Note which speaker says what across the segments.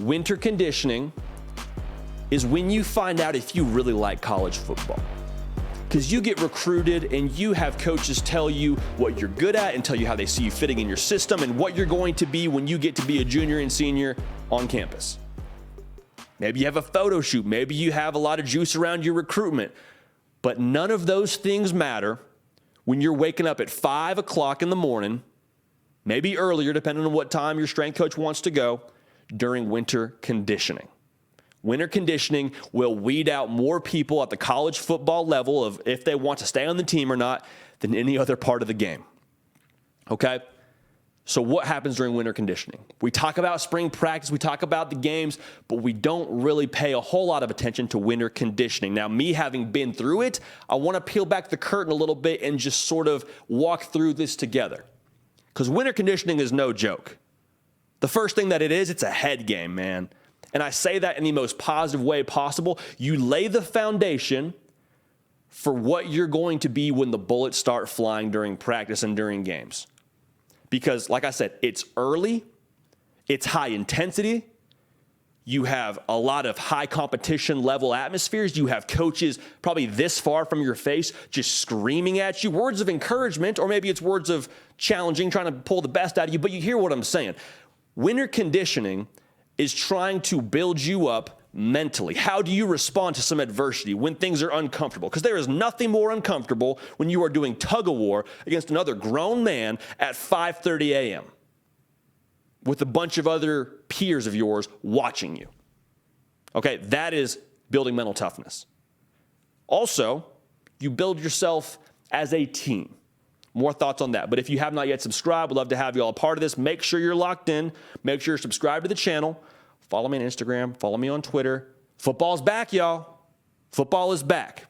Speaker 1: winter conditioning is when you find out if you really like college football. Because you get recruited and you have coaches tell you what you're good at and tell you how they see you fitting in your system and what you're going to be when you get to be a junior and senior on campus. Maybe you have a photo shoot. Maybe you have a lot of juice around your recruitment. But none of those things matter when you're waking up at 5 o'clock in the morning, maybe earlier, depending on what time your strength coach wants to go, during winter conditioning. Winter conditioning will weed out more people at the college football level of if they want to stay on the team or not than any other part of the game. Okay? So what happens during winter conditioning? We talk about spring practice, we talk about the games, but we don't really pay a whole lot of attention to winter conditioning. Now, me having been through it, I want to peel back the curtain a little bit and just sort of walk through this together. Because winter conditioning is no joke. The first thing that it is, it's a head game, man. And I say that in the most positive way possible. You lay the foundation for what you're going to be when the bullets start flying during practice and during games. Because, like I said, it's early, it's high intensity, you have a lot of high competition level atmospheres, you have coaches probably this far from your face just screaming at you, words of encouragement, or maybe it's words of challenging, trying to pull the best out of you, but you hear what I'm saying. Winter conditioning is trying to build you up mentally. How do you respond to some adversity when things are uncomfortable? Because there is nothing more uncomfortable when you are doing tug of war against another grown man at 5:30 a.m. with a bunch of other peers of yours watching you. Okay, that is building mental toughness. Also, you build yourself as a team. More thoughts on that. But if you have not yet subscribed, we'd love to have you all a part of this. Make sure you're locked in. Make sure you're subscribed to the channel. Follow me on Instagram. Follow me on Twitter. Football's back, y'all. Football is back.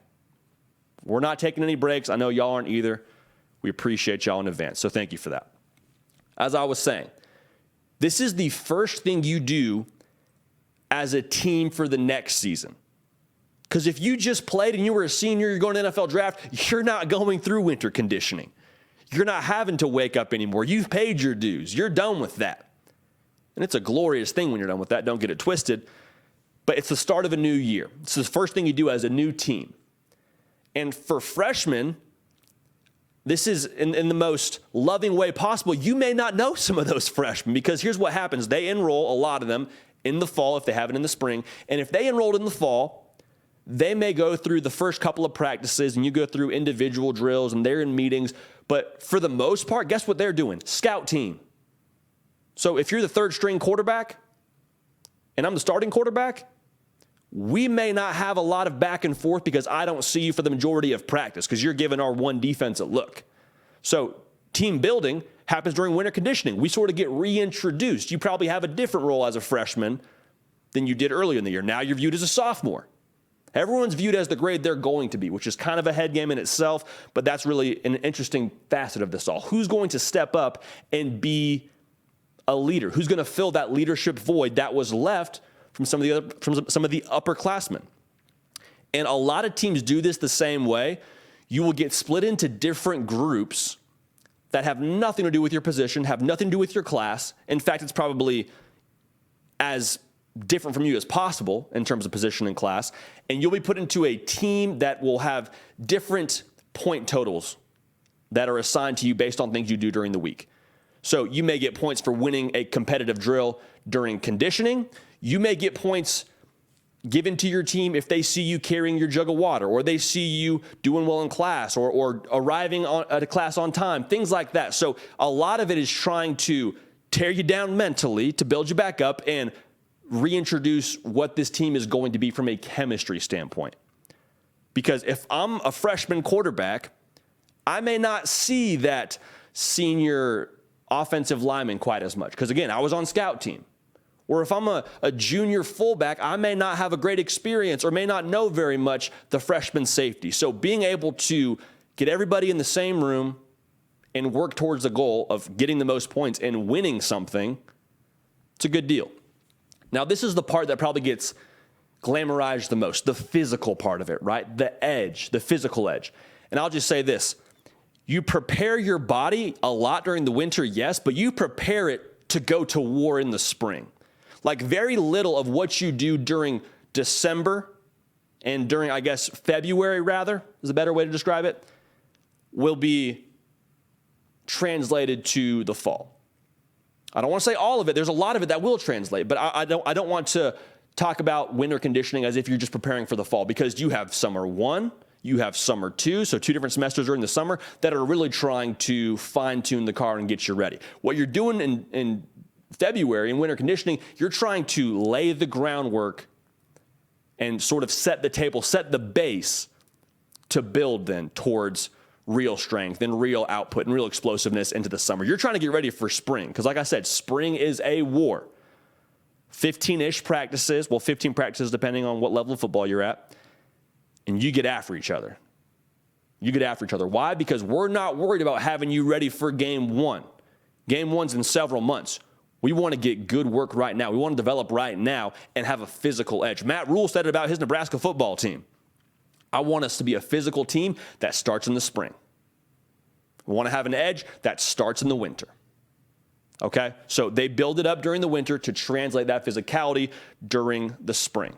Speaker 1: We're not taking any breaks. I know y'all aren't either. We appreciate y'all in advance. So thank you for that. As I was saying, this is the first thing you do as a team for the next season. Because if you just played and you were a senior, you're going to the NFL draft, you're not going through winter conditioning. You're not having to wake up anymore. You've paid your dues. You're done with that. And it's a glorious thing when you're done with that. Don't get it twisted. But it's the start of a new year. It's the first thing you do as a new team. And for freshmen, this is in the most loving way possible. You may not know some of those freshmen because here's what happens. They enroll, a lot of them, in the fall if they haven't in the spring. And if they enrolled in the fall, they may go through the first couple of practices and you go through individual drills and they're in meetings. But for the most part, guess what they're doing? Scout team. So if you're the third string quarterback and I'm the starting quarterback, we may not have a lot of back and forth because I don't see you for the majority of practice because you're giving our one defense a look. So team building happens during winter conditioning. We sort of get reintroduced. You probably have a different role as a freshman than you did earlier in the year. Now you're viewed as a sophomore. Everyone's viewed as the grade they're going to be, which is kind of a head game in itself, but that's really an interesting facet of this all. Who's going to step up and be a leader? Who's going to fill that leadership void that was left from some of the upperclassmen? And a lot of teams do this the same way. You will get split into different groups that have nothing to do with your position, have nothing to do with your class. In fact, it's probably as different from you as possible in terms of position and class. And you'll be put into a team that will have different point totals that are assigned to you based on things you do during the week. So you may get points for winning a competitive drill during conditioning. You may get points given to your team if they see you carrying your jug of water, or they see you doing well in class, or arriving at a class on time, things like that. So a lot of it is trying to tear you down mentally to build you back up and reintroduce what this team is going to be from a chemistry standpoint. Because if I'm a freshman quarterback, I may not see that senior offensive lineman quite as much. Because again, I was on scout team. Or if I'm a junior fullback, I may not have a great experience or may not know very much the freshman safety. So being able to get everybody in the same room and work towards the goal of getting the most points and winning something, it's a good deal. Now, this is the part that probably gets glamorized the most, the physical part of it, right? The edge, the physical edge. And I'll just say this. You prepare your body a lot during the winter, yes, but you prepare it to go to war in the spring. Like very little of what you do during December and during, I guess, February rather, is a better way to describe it, will be translated to the fall. I don't want to say all of it. There's a lot of it that will translate, but I don't want to talk about winter conditioning as if you're just preparing for the fall, because you have summer 1, you have summer 2, so 2 different semesters during the summer that are really trying to fine-tune the car and get you ready. What you're doing in February in winter conditioning, you're trying to lay the groundwork and sort of set the table, set the base to build then towards real strength and real output and real explosiveness into the summer. You're trying to get ready for spring because, like I said, spring is a war. 15-ish practices, well, 15 practices depending on what level of football you're at, and you get after each other. You get after each other. Why? Because we're not worried about having you ready for game 1. Game 1's in several months. We want to get good work right now. We want to develop right now and have a physical edge. Matt Rule said it about his Nebraska football team. I want us to be a physical team that starts in the spring. We want to have an edge that starts in the winter. Okay? So they build it up during the winter to translate that physicality during the spring.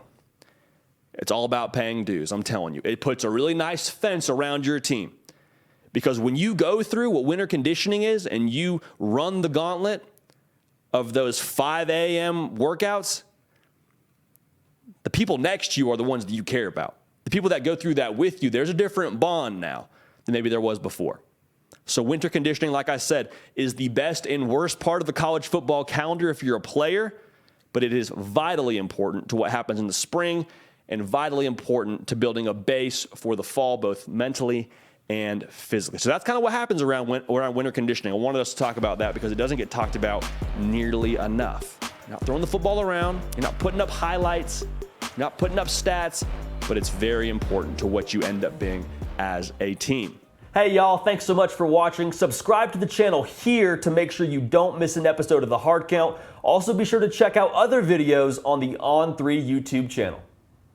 Speaker 1: It's all about paying dues, I'm telling you. It puts a really nice fence around your team. Because when you go through what winter conditioning is and you run the gauntlet of those 5 a.m. workouts, the people next to you are the ones that you care about. The people that go through that with you, there's a different bond now than maybe there was before. So winter conditioning, like I said, is the best and worst part of the college football calendar if you're a player, but it is vitally important to what happens in the spring and vitally important to building a base for the fall, both mentally and physically. So that's kind of what happens around winter conditioning. I wanted us to talk about that because it doesn't get talked about nearly enough. You're not throwing the football around. You're not putting up highlights. You're not putting up stats, but it's very important to what you end up being as a team. Hey y'all, thanks so much for watching. Subscribe to the channel here to make sure you don't miss an episode of The Hard Count. Also be sure to check out other videos on the On3 YouTube channel.